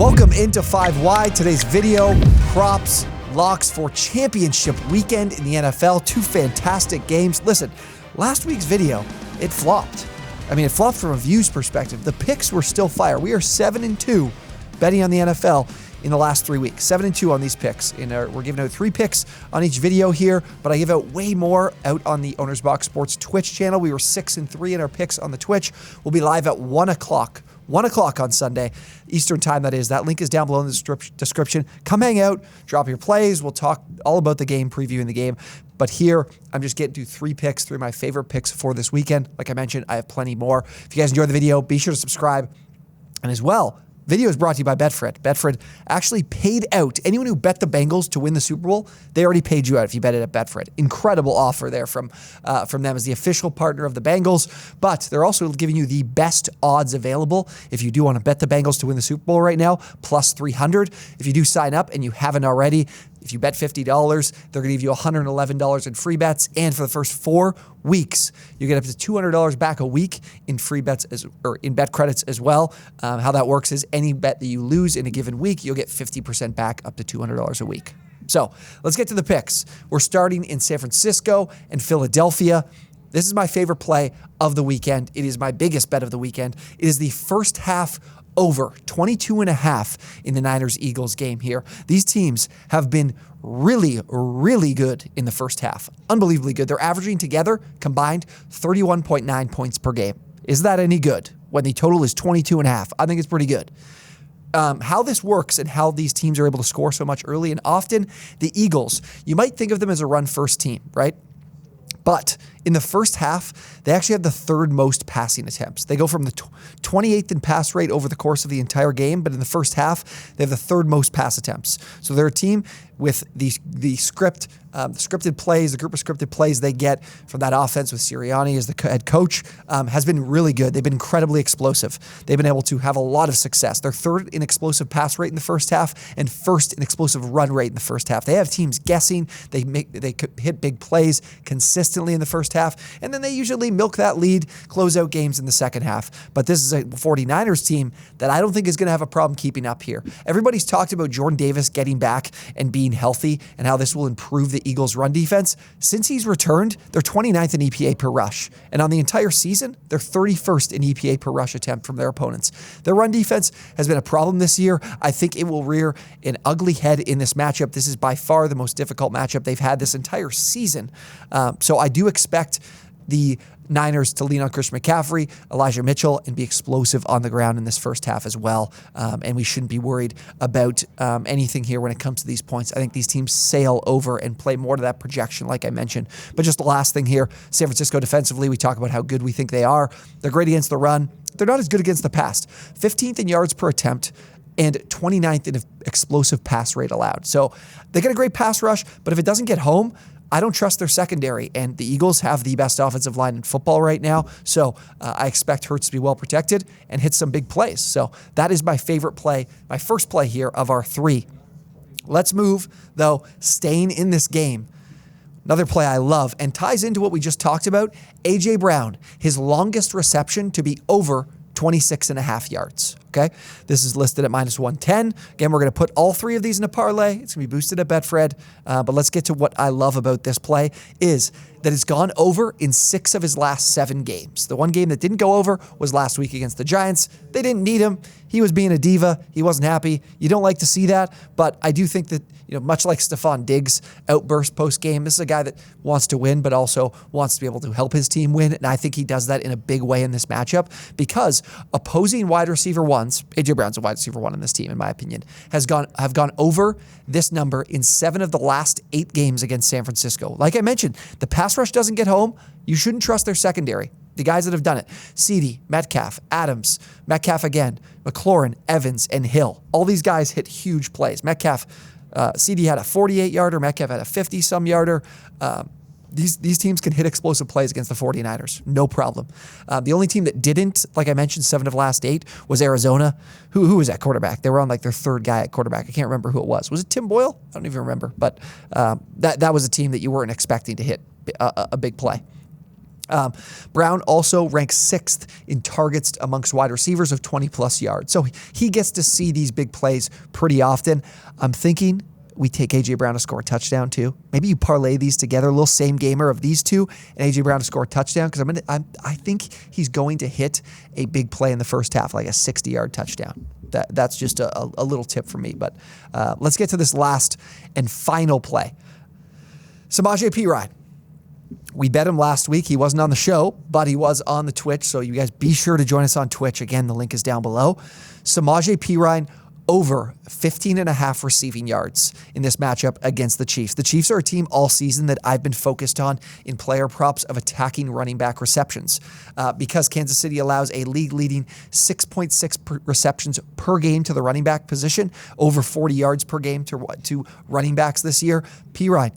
Welcome into 5Y. Today's video, props, locks for championship weekend in the NFL. Two fantastic games. Listen, last week's video, it flopped. It flopped from a views perspective. The picks were still fire. We are 7-2 betting on the NFL in the last 3 weeks. 7-2 on these picks. We're giving out 3 picks on each video here, but I give out way more out on the OwnersBox Sports Twitch channel. We were 6-3 in our picks on the Twitch. We'll be live at 1 o'clock. 1 o'clock on Sunday, Eastern time, that is. That link is down below in the description. Come hang out, drop your plays. We'll talk all about the game, previewing the game. But here, I'm just getting to 3 picks, 3 of my favorite picks for this weekend. Like I mentioned, I have plenty more. If you guys enjoyed the video, be sure to subscribe. And as well, video is brought to you by BetFred. BetFred actually paid out anyone who bet the Bengals to win the Super Bowl. They already paid you out if you bet it at BetFred. Incredible offer there from them as the official partner of the Bengals. But they're also giving you the best odds available if you do want to bet the Bengals to win the Super Bowl right now, plus 300. If you do sign up and you haven't already, if you bet $50, they're going to give you $111 in free bets. And for the first 4 weeks, you get up to $200 back a week in free bets or in bet credits as well. How that works is any bet that you lose in a given week, you'll get 50% back up to $200 a week. So let's get to the picks. We're starting in San Francisco and Philadelphia. This is my favorite play of the weekend. It is my biggest bet of the weekend. It is the first half over 22.5 in the Niners-Eagles game here. These teams have been really, really good in the first half. Unbelievably good. They're averaging together, combined, 31.9 points per game. Is that any good when the total is 22.5? I think it's pretty good. How this works and how these teams are able to score so much early and often, the Eagles, you might think of them as a run-first team, right? But in the first half, they actually have the third most passing attempts. They go from the 28th in pass rate over the course of the entire game, but in the first half, they have the third most pass attempts. So they're a team with the scripted plays, the group of scripted plays they get from that offense with Sirianni as the head coach has been really good. They've been incredibly explosive. They've been able to have a lot of success. They're third in explosive pass rate in the first half and first in explosive run rate in the first half. They have teams guessing. They hit big plays consistently in the first half, and then they usually milk that lead, close out games in the second half. But this is a 49ers team that I don't think is going to have a problem keeping up here. Everybody's talked about Jordan Davis getting back and being healthy and how this will improve the Eagles' run defense. Since he's returned, they're 29th in EPA per rush. And on the entire season, they're 31st in EPA per rush attempt from their opponents. Their run defense has been a problem this year. I think it will rear an ugly head in this matchup. This is by far the most difficult matchup they've had this entire season. So I do expect the Niners to lean on Christian McCaffrey, Elijah Mitchell, and be explosive on the ground in this first half as well. And we shouldn't be worried about anything here when it comes to these points. I think these teams sail over and play more to that projection, like I mentioned. But just the last thing here, San Francisco defensively, we talk about how good we think they are. They're great against the run. They're not as good against the pass. 15th in yards per attempt and 29th in explosive pass rate allowed. So they get a great pass rush, but if it doesn't get home, I don't trust their secondary, and the Eagles have the best offensive line in football right now, so I expect Hurts to be well protected and hit some big plays. So that is my favorite play, my first play here of our 3. Let's move, though, staying in this game. Another play I love and ties into what we just talked about, A.J. Brown, his longest reception to be over 26.5 yards. Okay, this is listed at -110. Again, we're going to put all 3 of these in a parlay. It's going to be boosted at BetFred. But let's get to what I love about this play is that it's gone over in 6 of his last 7 games. The one game that didn't go over was last week against the Giants. They didn't need him. He was being a diva. He wasn't happy. You don't like to see that, but I do think that, much like Stephon Diggs' outburst post-game, this is a guy that wants to win, but also wants to be able to help his team win, and I think he does that in a big way in this matchup because opposing wide receiver ones, A.J. Brown's a wide receiver 1 in this team, in my opinion, have gone over this number in 7 of the last 8 games against San Francisco. Like I mentioned, the pass rush doesn't get home. You shouldn't trust their secondary. The guys that have done it, CeeDee, Metcalf, Adams, Metcalf again, McLaurin, Evans, and Hill. All these guys hit huge plays. CeeDee had a 48-yarder. Metcalf had a 50-some yarder. These teams can hit explosive plays against the 49ers. No problem. The only team that didn't, like I mentioned, 7 of the last 8, was Arizona. Who was at quarterback? They were on like their 3rd guy at quarterback. I can't remember who it was. Was it Tim Boyle? I don't even remember. But that was a team that you weren't expecting to hit a big play. Brown also ranks 6th in targets amongst wide receivers of 20-plus yards. So he gets to see these big plays pretty often. I'm thinking we take A.J. Brown to score a touchdown too. Maybe you parlay these together, a little same gamer of these two, and A.J. Brown to score a touchdown, because I think he's going to hit a big play in the first half, like a 60-yard touchdown. That's just a little tip for me. But let's get to this last and final play. Samaje Perine. We bet him last week. He wasn't on the show, but he was on the Twitch. So you guys be sure to join us on Twitch. Again, the link is down below. Samaje Perine over 15.5 receiving yards in this matchup against the Chiefs. The Chiefs are a team all season that I've been focused on in player props of attacking running back receptions because Kansas City allows a league-leading 6.6 receptions per game to the running back position, over 40 yards per game to running backs this year. Perine,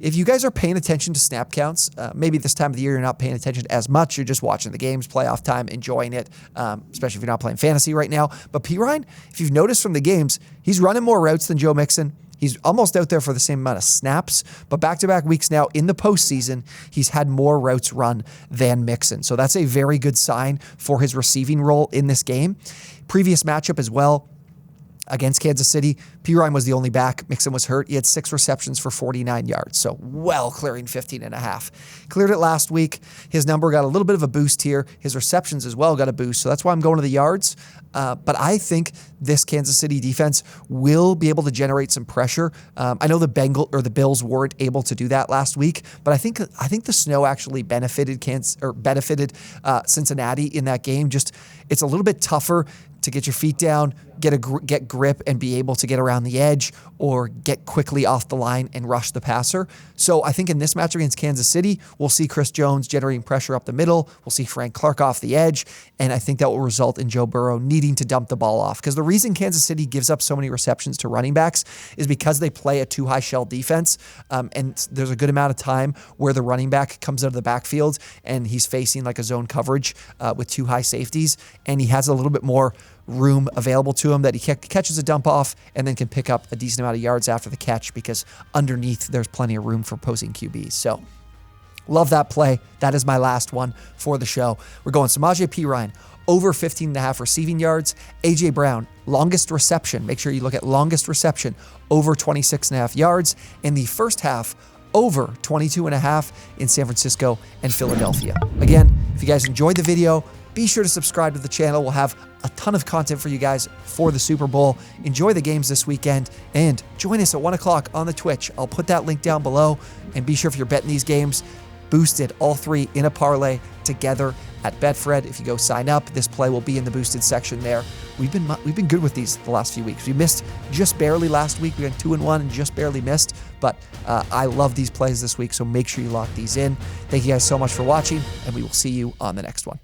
if you guys are paying attention to snap counts, maybe this time of the year you're not paying attention as much. You're just watching the games, playoff time, enjoying it, especially if you're not playing fantasy right now. But Perine, if you've noticed from the games, he's running more routes than Joe Mixon. He's almost out there for the same amount of snaps, but back-to-back weeks now in the postseason, he's had more routes run than Mixon. So that's a very good sign for his receiving role in this game. Previous matchup as well, against Kansas City, Perine was the only back. Mixon was hurt. He had 6 receptions for 49 yards, so well clearing 15.5. Cleared it last week. His number got a little bit of a boost here. His receptions as well got a boost, so that's why I'm going to the yards. But I think this Kansas City defense will be able to generate some pressure. I know the Bills weren't able to do that last week, but I think the snow actually benefited Cincinnati in that game. Just it's a little bit tougher to get your feet down, get grip, and be able to get around the edge or get quickly off the line and rush the passer. So I think in this match against Kansas City, we'll see Chris Jones generating pressure up the middle. We'll see Frank Clark off the edge, and I think that will result in Joe Burrow needing to dump the ball off. Because the reason Kansas City gives up so many receptions to running backs is because they play a too high shell defense, and there's a good amount of time where the running back comes out of the backfield and he's facing like a zone coverage with 2 high safeties, and he has a little bit more room available to him that he catches a dump off and then can pick up a decent amount of yards after the catch because underneath there's plenty of room for opposing QBs. So love that play. That is my last one for the show. We're going Samaje Perine over 15.5 receiving yards. A.J. Brown, longest reception. Make sure you look at longest reception, over 26.5 yards. In the first half, over 22.5 in San Francisco and Philadelphia. Again, if you guys enjoyed the video, be sure to subscribe to the channel. We'll have a ton of content for you guys for the Super Bowl. Enjoy the games this weekend and join us at 1 o'clock on the Twitch. I'll put that link down below. And be sure if you're betting these games, boosted all 3 in a parlay together at BetFred. If you go sign up, this play will be in the boosted section there. We've been good with these the last few weeks. We missed just barely last week. We went 2-1 and just barely missed. But I love these plays this week, so make sure you lock these in. Thank you guys so much for watching, and we will see you on the next one.